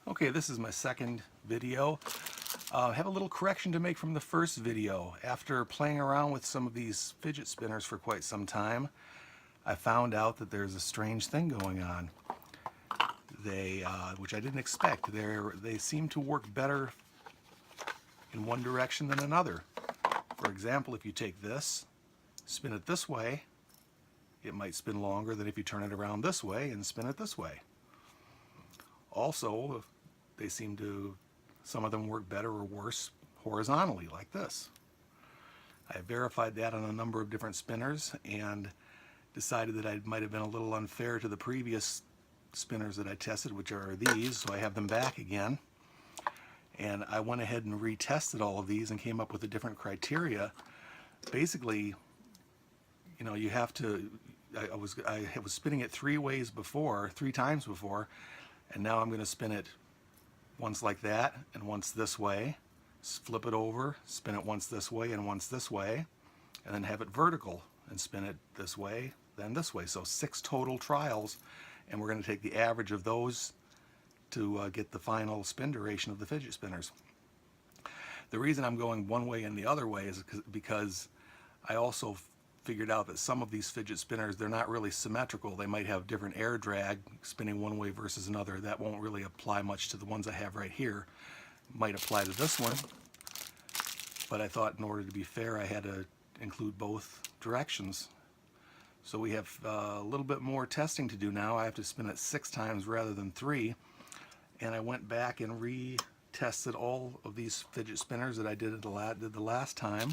Okay, this is my second video. I have a little correction to make from the first video. After playing around with some of these fidget spinners for quite some time, I found out that there's a strange thing going on. Which I didn't expect, they seem to work better in one direction than another. For example, if you take this, spin it this way, it might spin longer than if you turn it around this way and spin it this way. Also, some of them work better or worse horizontally, like this. I verified that on a number of different spinners and decided that I might have been a little unfair to the previous spinners that I tested, which are these, so I have them back again. And I went ahead and retested all of these and came up with a different criteria. Basically, you know, you have to, I was spinning it three times before, and now I'm going to spin it once like that and once this way, flip it over, spin it once this way and once this way, and then have it vertical and spin it this way, then this way. So 6 total trials, and we're going to take the average of those to get the final spin duration of the fidget spinners. The reason I'm going one way and the other way is because I also figured out that some of these fidget spinners, they're not really symmetrical. They might have different air drag spinning one way versus another. That won't really apply much to the ones I have right here. Might apply to this one, but I thought in order to be fair I had to include both directions. So we have a little bit more testing to do now. I have to spin it 6 times rather than 3, and I went back and retested all of these fidget spinners that I did the last time,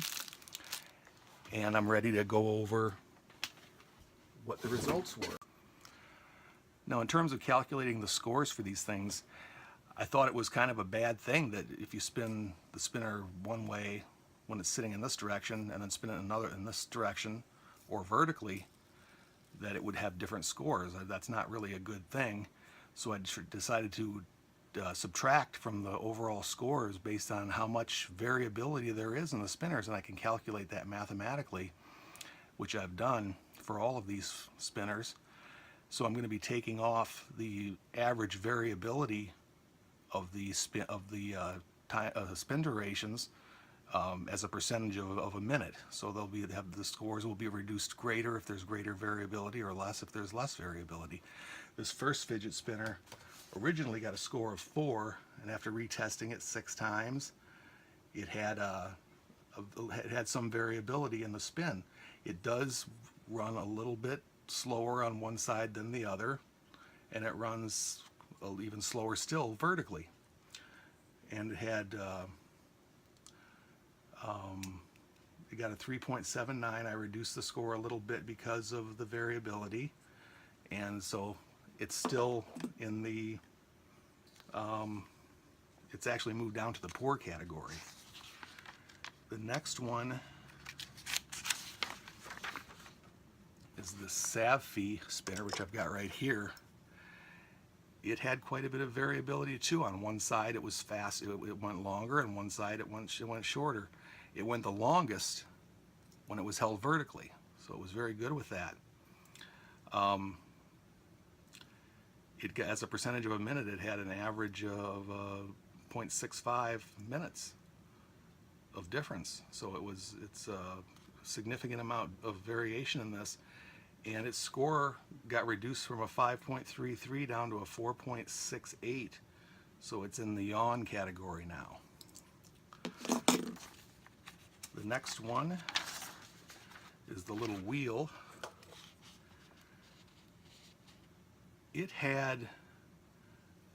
and I'm ready to go over what the results were. Now, in terms of calculating the scores for these things, I thought it was kind of a bad thing that if you spin the spinner one way when it's sitting in this direction and then spin it another in this direction or vertically, that it would have different scores. That's not really a good thing. So I decided to subtract from the overall scores based on how much variability there is in the spinners, and I can calculate that mathematically, which I've done for all of these spinners. So I'm going to be taking off the average variability of the spin durations as a percentage of a minute. So the scores will be reduced greater if there's greater variability, or less if there's less variability. This first fidget spinner originally got a score of 4, and after retesting it 6 times, it had some variability in the spin. It does run a little bit slower on one side than the other, and it runs even slower still vertically. And it had it got a 3.79. I reduced the score a little bit because of the variability, and so it's still in the it's actually moved down to the poor category. The next one is the Savfi spinner, which I've got right here. It had quite a bit of variability too. On one side it was fast, it went longer, and one side it went shorter. It went the longest when it was held vertically, so it was very good with that. As a percentage of a minute, it had an average of 0.65 minutes of difference. So it's a significant amount of variation in this, and its score got reduced from a 5.33 down to a 4.68. So it's in the yawn category now. The next one is the little wheel. It had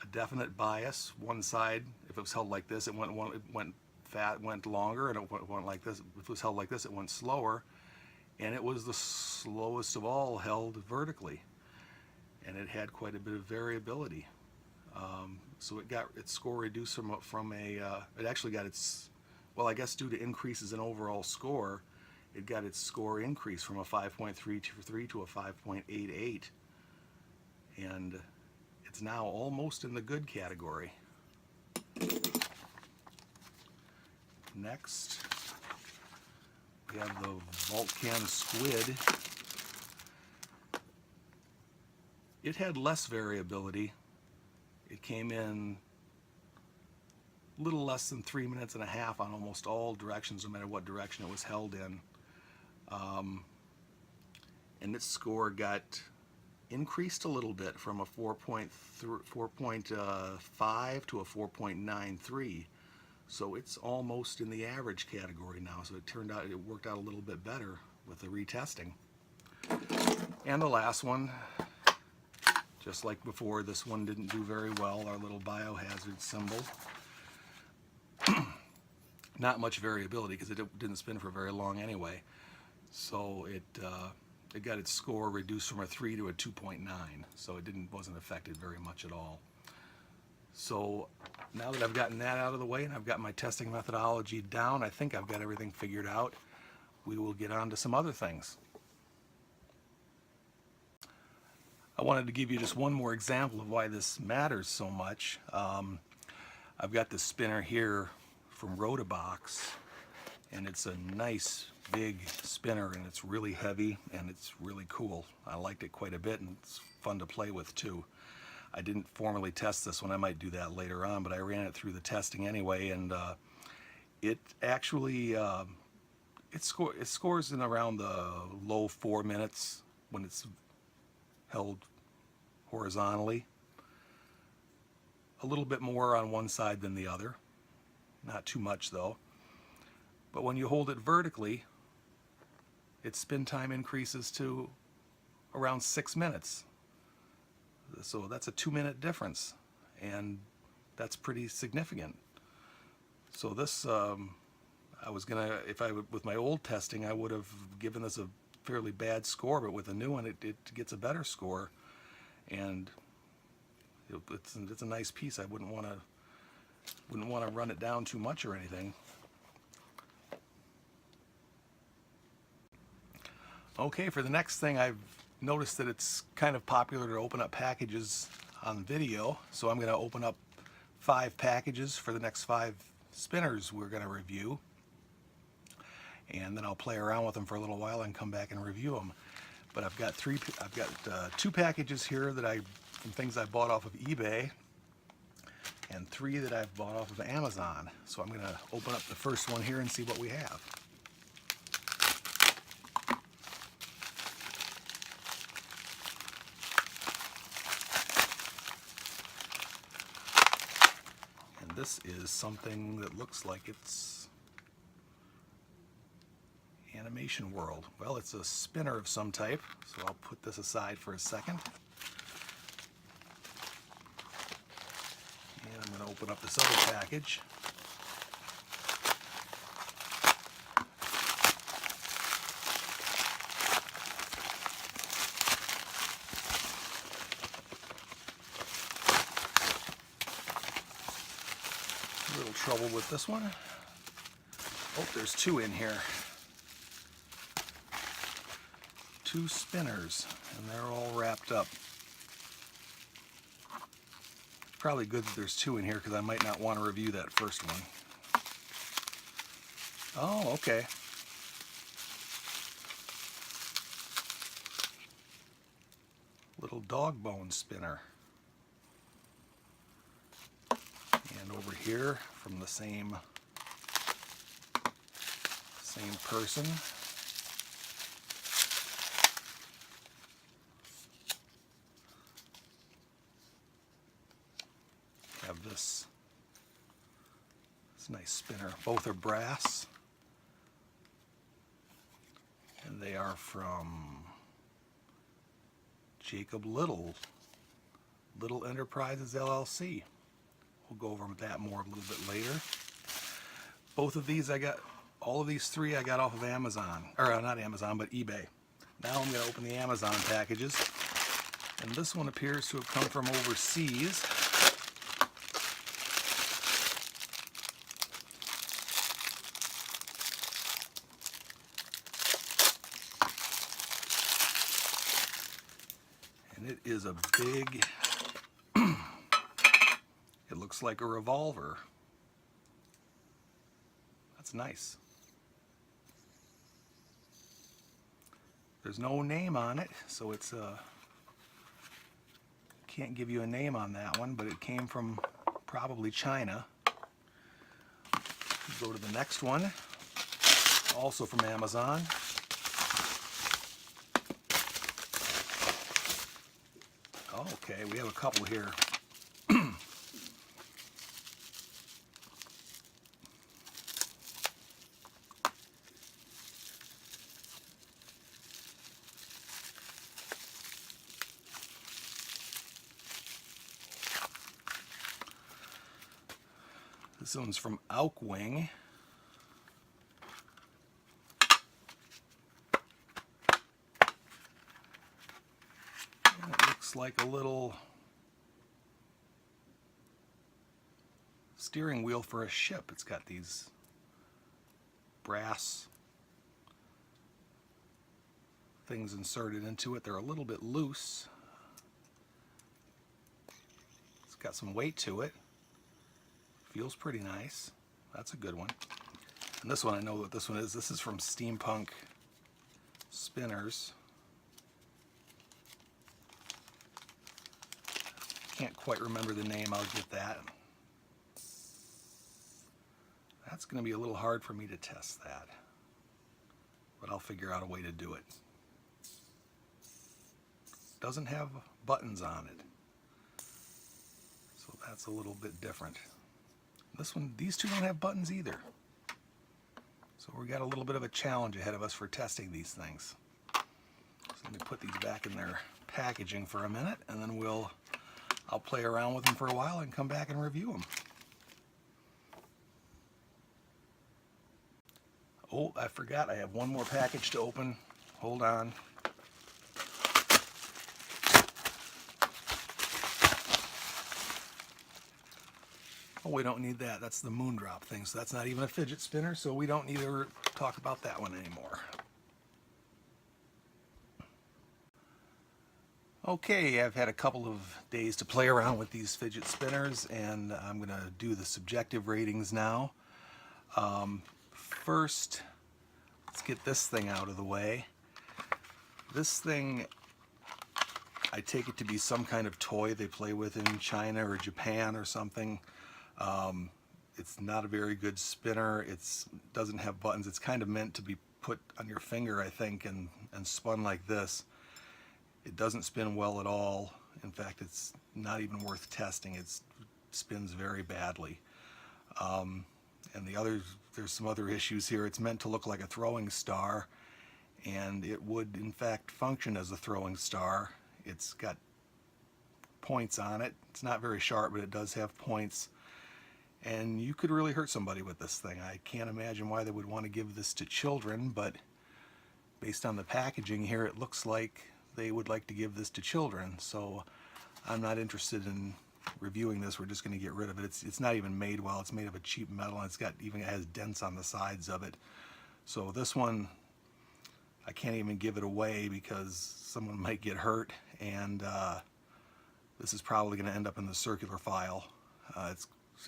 a definite bias. One side, if it was held like this, it went longer, and it went like this. If it was held like this, it went slower, and it was the slowest of all held vertically, and it had quite a bit of variability. So it got its score reduced it actually got its, well, I guess due to increases in overall score, it got its score increased from a 5.33 to a 5.88. And it's now almost in the good category. Next, we have the Volcan Squid. It had less variability. It came in little less than 3 minutes and a half on almost all directions, no matter what direction it was held in. And its score got increased a little bit from a 4.5 to a 4.93. So it's almost in the average category now. So it worked out a little bit better with the retesting. And the last one, just like before, this one didn't do very well, our little biohazard symbol. Not much variability because it didn't spin for very long anyway. So it got its score reduced from a 3 to a 2.9. So it wasn't affected very much at all. So now that I've gotten that out of the way and I've got my testing methodology down, I think I've got everything figured out. We will get on to some other things. I wanted to give you just one more example of why this matters so much. I've got this spinner here from Rotobox, and it's a nice big spinner, and it's really heavy and it's really cool. I liked it quite a bit, and it's fun to play with too. I didn't formally test this one. I might do that later on, but I ran it through the testing anyway, and it actually it scores in around the low 4 minutes when it's held horizontally. A little bit more on one side than the other. Not too much though. But when you hold it vertically, its spin time increases to around 6 minutes. So that's a 2-minute difference, and that's pretty significant. So this, I was gonna, with my old testing, I would have given this a fairly bad score, but with the new one, it gets a better score, and it's a nice piece. I wouldn't want to run it down too much or anything. Okay, for the next thing, I've noticed that it's kind of popular to open up packages on video, so I'm going to open up 5 packages for the next 5 spinners we're going to review, and then I'll play around with them for a little while and come back and review them. But I've got 2 packages here that from things I bought off of eBay, and 3 that I've bought off of Amazon. So I'm going to open up the first one here and see what we have. This is something that looks like it's Animation World. Well, it's a spinner of some type, so I'll put this aside for a second. And I'm going to open up this other package. A little trouble with this one. Oh, there's 2 in here. 2 spinners, and they're all wrapped up. Probably good that there's 2 in here because I might not want to review that first one. Oh, okay. Little dog bone spinner. And over here from the same person. Have this nice spinner. Both are brass, and they are from Jacob Little Enterprises LLC. We'll go over that more a little bit later. Both of these all of these 3 I got off of Amazon, or not Amazon, but eBay. Now I'm going to open the Amazon packages, and this one appears to have come from overseas. And it is a big, it looks like a revolver. That's nice. There's no name on it, so it's can't give you a name on that one, but it came from probably China. Go to the next one, also from Amazon. Okay, we have a couple here. This one's from AUKWING. And it looks like a little steering wheel for a ship. It's got these brass things inserted into it. They're a little bit loose. It's got some weight to it. Feels pretty nice. That's a good one. And this one, I know what this one is. This is from STEAMPUNK Spinners. Can't quite remember the name. I'll get that. That's going to be a little hard for me to test that, but I'll figure out a way to do it. Doesn't have buttons on it, so that's a little bit different. This one, these two don't have buttons either. So we got a little bit of a challenge ahead of us for testing these things. So let me put these back in their packaging for a minute, and then I'll play around with them for a while and come back and review them. Oh, I forgot, I have one more package to open. Hold on. Oh, we don't need that. That's the Moondrop thing. So that's not even a fidget spinner, so we don't need to talk about that one anymore. Okay, I've had a couple of days to play around with these fidget spinners, and I'm going to do the subjective ratings now. First, let's get this thing out of the way. This thing, I take it to be some kind of toy they play with in China or Japan or something. It's not a very good spinner. It doesn't have buttons. It's kind of meant to be put on your finger, I think, and spun like this. It doesn't spin well at all. In fact, it's not even worth testing. It spins very badly. And there's some other issues here. It's meant to look like a throwing star, and it would in fact function as a throwing star. It's got points on it. It's not very sharp, but it does have points. And you could really hurt somebody with this thing. I can't imagine why they would want to give this to children, but based on the packaging here, it looks like they would like to give this to children. So I'm not interested in reviewing this. We're just going to get rid of it. It's not even made well. It made of a cheap metal, and it has dents on the sides of it. So this one, I can't even give it away because someone might get hurt, and this is probably going to end up in the circular file.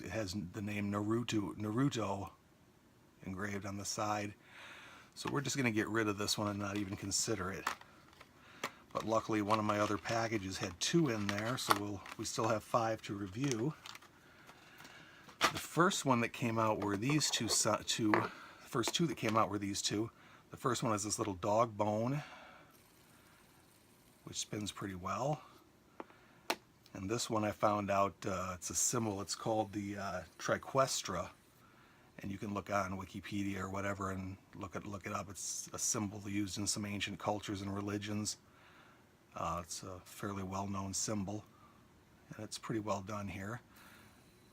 It has the name Naruto engraved on the side. So we're just going to get rid of this one and not even consider it. But luckily one of my other packages had 2 in there, so we still have 5 to review. The first one that came out were these the first 2 that came out were these 2. The first one is this little dog bone, which spins pretty well. And this one I found out, it's a symbol. It's called the TRIQUETRA, and you can look on Wikipedia or whatever and look it up. It's a symbol used in some ancient cultures and religions. It's a fairly well-known symbol, and it's pretty well done here.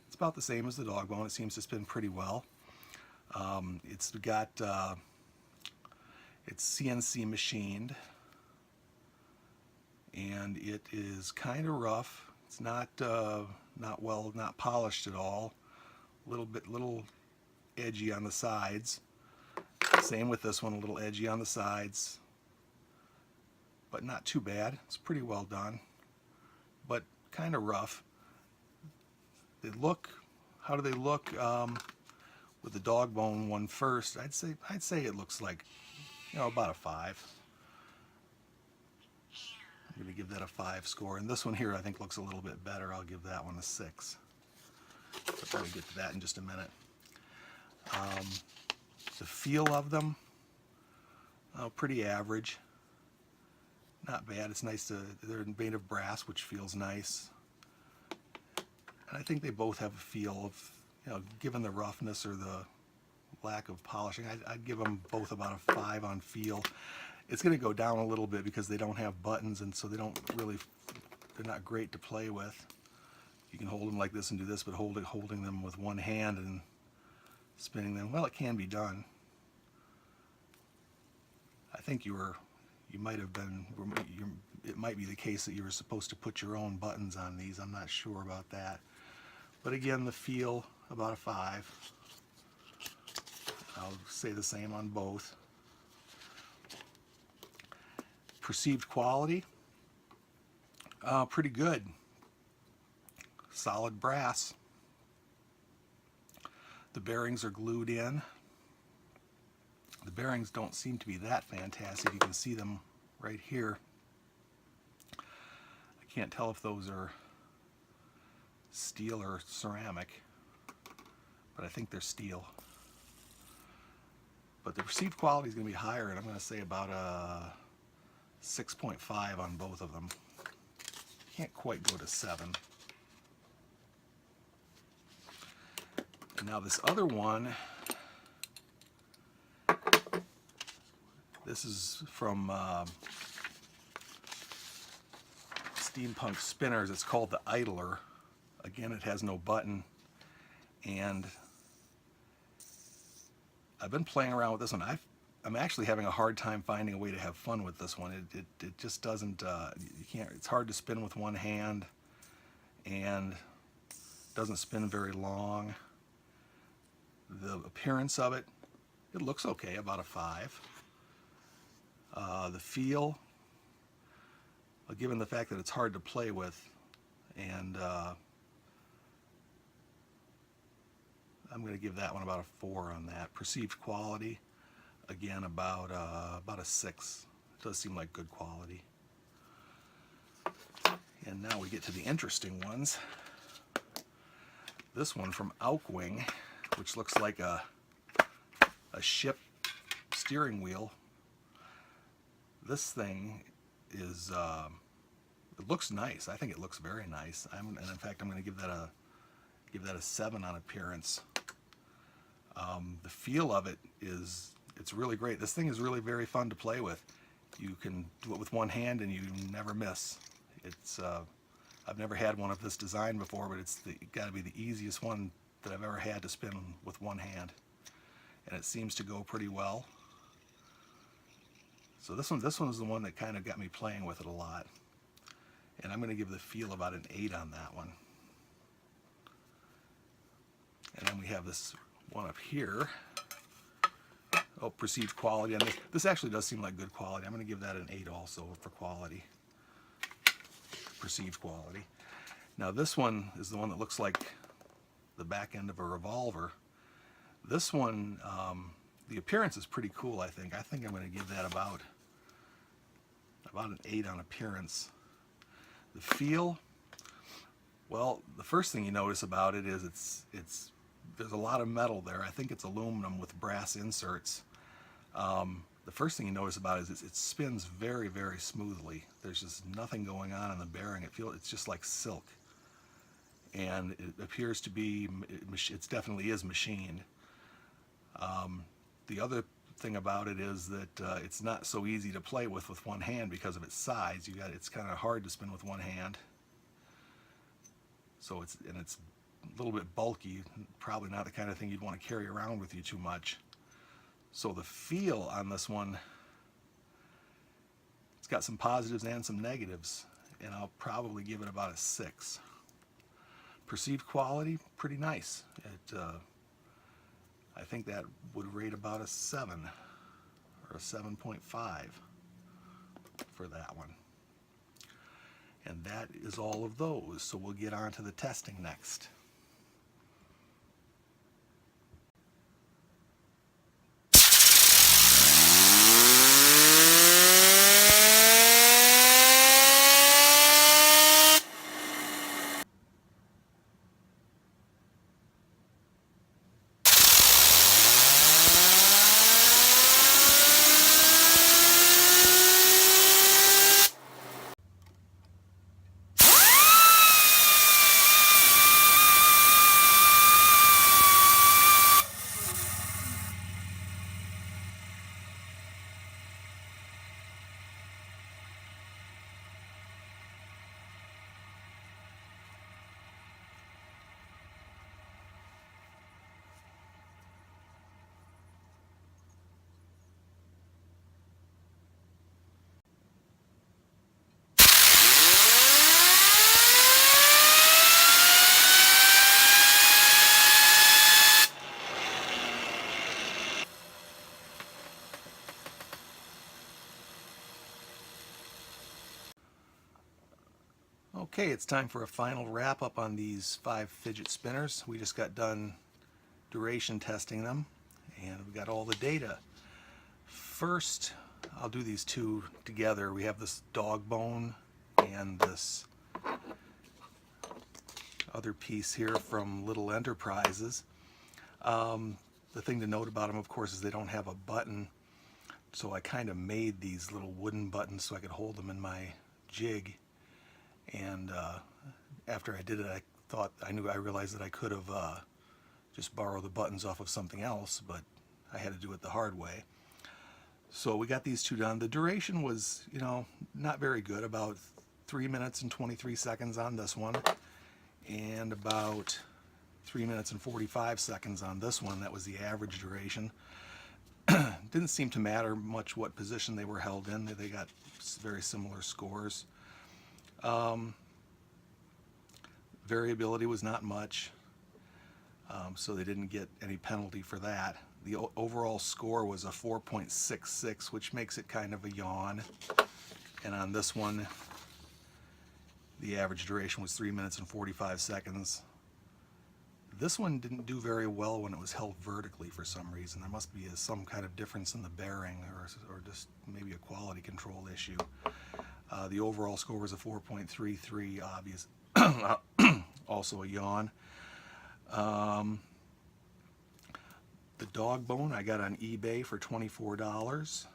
It's about the same as the dog bone. It seems to spin pretty well. It's CNC machined, and it is kind of rough. It's not polished at all. Little edgy on the sides. Same with this one, a little edgy on the sides, but not too bad. It's pretty well done, but kind of rough. How do they look with the dog bone one first? I'd say it looks like, about a 5. I'm going to give that a 5 score. And this one here I think looks a little bit better. I'll give that one a 6. But we'll get to that in just a minute. The feel of them, pretty average. Not bad. It's nice they're made of brass, which feels nice. And I think they both have a feel of, given the roughness or the lack of polishing, I'd give them both about a 5 on feel. It's going to go down a little bit because they don't have buttons, and so they're not great to play with. You can hold them like this and do this, but holding them with one hand and spinning them, well, it can be done. I think it might be the case that you were supposed to put your own buttons on these. I'm not sure about that. But again, the feel, about a 5. I'll say the same on both. Perceived quality, pretty good. Solid brass. The bearings are glued in. The bearings don't seem to be that fantastic. You can see them right here. I can't tell if those are steel or ceramic, but I think they're steel. But the perceived quality is going to be higher, and I'm going to say about a 6.5 on both of them. Can't quite go to 7. And now this other one, this is from Steampunk Spinners. It's called the Idler. Again, it has no button, and I've been playing around with this one. I'm actually having a hard time finding a way to have fun with this one. It just doesn't, you can't, it's hard to spin with one hand, and doesn't spin very long. The appearance of it, it looks okay, about a 5. The feel, given the fact that it's hard to play with, and I'm going to give that one about a 4 on that. Perceived quality, again, about a 6. It does seem like good quality. And now we get to the interesting ones. This one from AUKWING, which looks like a ship steering wheel. This thing is, it looks nice. I think it looks very nice. And in fact, I'm going to give that a 7 on appearance. The feel of it it's really great. This thing is really very fun to play with. You can do it with one hand and you never miss. I've never had one of this design before, but it's got to be the easiest one that I've ever had to spin with one hand. And it seems to go pretty well. So this one is the one that kind of got me playing with it a lot. And I'm going to give the feel about an 8 on that one. And then we have this one up here. Oh, perceived quality. And this actually does seem like good quality. I'm going to give that an 8 also for quality. Perceived quality. Now this one is the one that looks like the back end of a revolver. This one, the appearance is pretty cool, I think. I think I'm going to give that about an 8 on appearance. The feel, well, the first thing you notice about it is there's a lot of metal there. I think it's aluminum with brass inserts. The first thing you notice about it is it spins very, very smoothly. There's just nothing going on in the bearing. It's just like silk. And it appears to be, it definitely is machined. The other thing about it is that it's not so easy to play with one hand because of its size. It's kind of hard to spin with one hand. So it's a little bit bulky, probably not the kind of thing you'd want to carry around with you too much. So the feel on this one, it's got some positives and some negatives, and I'll probably give it about a 6. Perceived quality, pretty nice. I think that would rate about a 7 or a 7.5 for that one. And that is all of those. So we'll get on to the testing next. Okay, it's time for a final wrap up on these 5 fidget spinners. We just got done duration testing them, and we got all the data. First, I'll do these two together. We have this dog bone and this other piece here from Little Enterprises. The thing to note about them, of course, is they don't have a button, so I kind of made these little wooden buttons so I could hold them in my jig. And after I did it, I realized that I could have just borrowed the buttons off of something else, but I had to do it the hard way. So we got these two done. The duration was, not very good, about 3 minutes and 23 seconds on this one, and about 3 minutes and 45 seconds on this one. That was the average duration. Didn't seem to matter much what position they were held in. They got very similar scores. Variability was not much, so they didn't get any penalty for that. The overall score was a 4.66, which makes it kind of a yawn. And on this one, the average duration was 3 minutes and 45 seconds. This one didn't do very well when it was held vertically for some reason. There must be some kind of difference in the bearing, or just maybe a quality control issue. The overall score was a 4.33, obvious. Also a yawn. The dog bone I got on eBay for $24,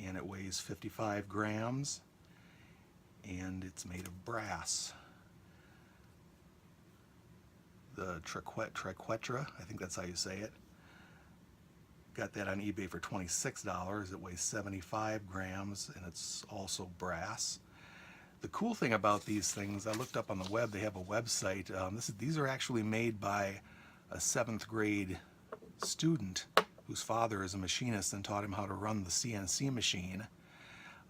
and it weighs 55 grams, and it's made of brass. The TRIQUETRA, I think that's how you say it. Got that on eBay for $26. It weighs 75 grams, and it's also brass. The cool thing about these things, I looked up on the web, they have a website. These are actually made by a 7th grade student whose father is a machinist and taught him how to run the CNC machine.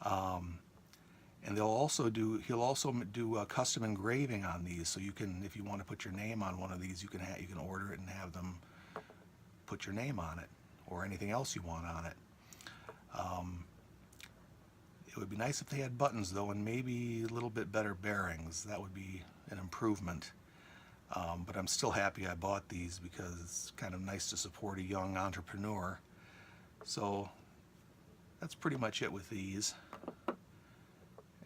And he'll also do custom engraving on these, so you can, if you want to put your name on one of these, you can order it and have them put your name on it, or anything else you want on it. It would be nice if they had buttons though, and maybe a little bit better bearings. That would be an improvement. But I'm still happy I bought these because it's kind of nice to support a young entrepreneur. So that's pretty much it with these. I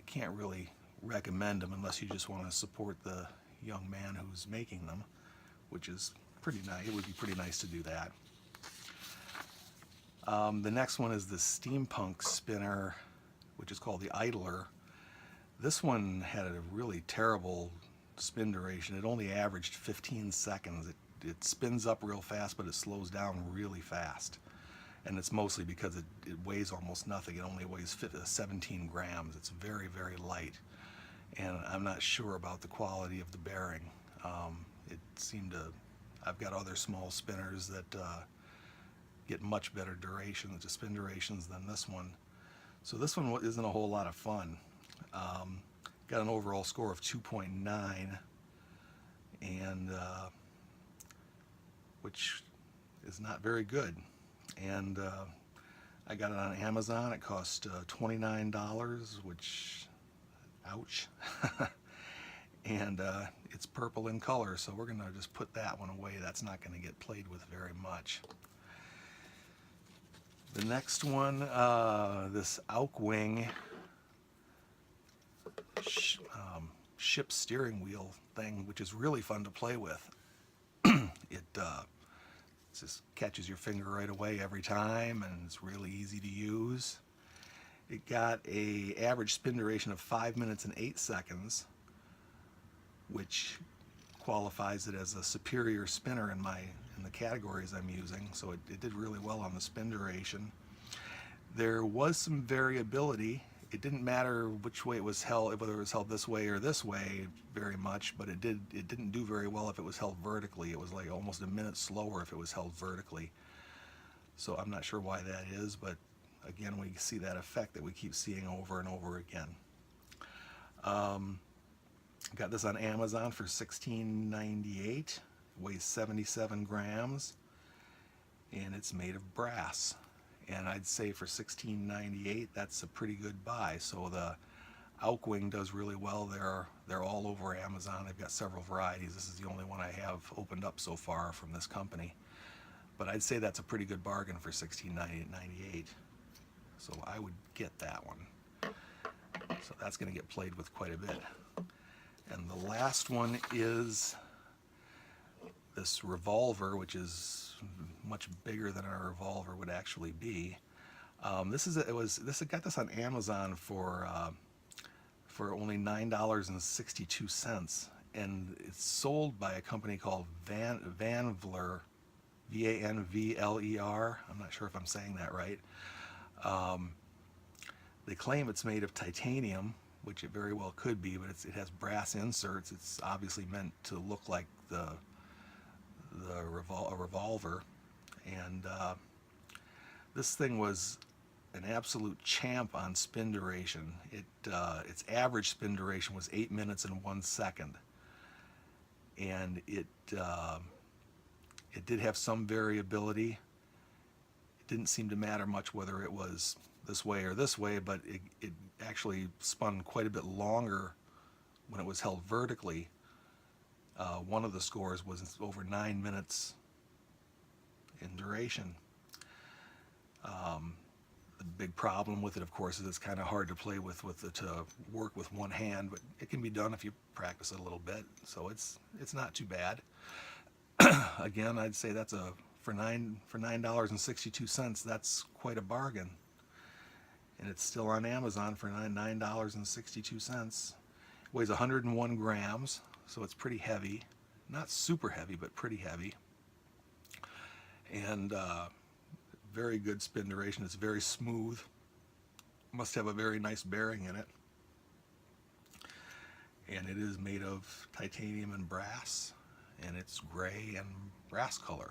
can't really recommend them unless you just want to support the young man who's making them, which is pretty nice. It would be pretty nice to do that. The next one is the STEAMPUNK spinner, which is called the Idler. This one had a really terrible spin duration. It only averaged 15 seconds. It spins up real fast, but it slows down really fast. And it's mostly because it weighs almost nothing. It only weighs 17 grams. It's very, very light. And I'm not sure about the quality of the bearing. I've got other small spinners that get much better spin durations than this one. So this one isn't a whole lot of fun. Got an overall score of 2.9, and which is not very good. And I got it on Amazon. It cost $29, which, ouch. And it's purple in color, so we're going to just put that one away. That's not going to get played with very much. The next one, this AUKWING ship steering wheel thing, which is really fun to play with. It just catches your finger right away every time, and it's really easy to use. It got an average spin duration of 5 minutes and 8 seconds, which qualifies it as a superior spinner in the categories I'm using, so it did really well on the spin duration. There was some variability. It didn't matter which way it was held, whether it was held this way or this way very much, but it didn't do very well if it was held vertically. It was like almost a minute slower if it was held vertically. So I'm not sure why that is, but again, we see that effect that we keep seeing over and over again. Got this on Amazon for $16.98. It weighs 77 grams, and it's made of brass. And I'd say for $16.98, that's a pretty good buy. So the AUKWING does really well. They're all over Amazon. They've got several varieties. This is the only one I have opened up so far from this company. But I'd say that's a pretty good bargain for $16.98. So I would get that one. So that's going to get played with quite a bit. And the last one is this revolver, which is much bigger than a revolver would actually be. I got this on Amazon for only $9.62, and it's sold by a company called VANVLER, VANVLER. I'm not sure if I'm saying that right. They claim it's made of titanium, which it very well could be, but it has brass inserts. It's obviously meant to look like a revolver, and this thing was an absolute champ on spin duration. Its average spin duration was 8 minutes and 1 second, and it did have some variability. It didn't seem to matter much whether it was this way or this way, but it actually spun quite a bit longer when it was held vertically. One of the scores was over 9 minutes in duration. The big problem with it, of course, is it's kind of hard to play with to work with one hand, but it can be done if you practice it a little bit. So it's not too bad. Again, I'd say that's for $9.62. That's quite a bargain, and it's still on Amazon for $9.62. It weighs 101 grams, so it's pretty heavy. Not super heavy, but pretty heavy. And very good spin duration. It's very smooth. Must have a very nice bearing in it. And it is made of titanium and brass, and it's gray and brass color.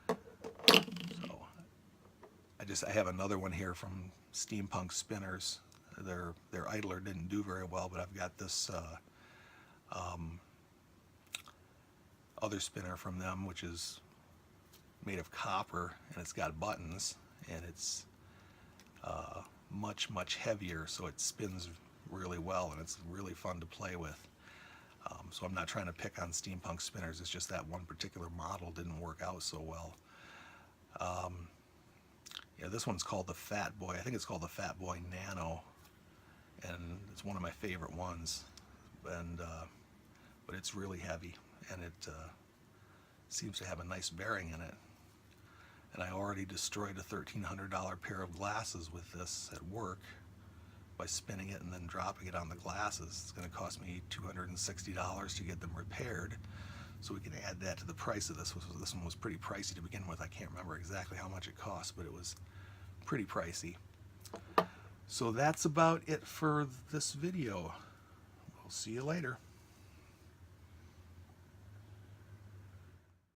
So I have another one here from STEAMPUNK Spinners. Their idler didn't do very well, but I've got this other spinner from them, which is made of copper, and it's got buttons, and it's much heavier, so it spins really well, and it's really fun to play with. So I'm not trying to pick on STEAMPUNK Spinners. It's just that one particular model didn't work out so well. Yeah, this one's called the Fat Boy. I think it's called the Fat Boy Nano, and it's one of my favorite ones. And but it's really heavy, and it seems to have a nice bearing in it. And I already destroyed a $1,300 pair of glasses with this at work by spinning it and then dropping it on the glasses. It's going to cost me $260 to get them repaired, so we can add that to the price of this. This one was pretty pricey to begin with. I can't remember exactly how much it cost, but it was pretty pricey. So that's about it for this video. We'll see you later.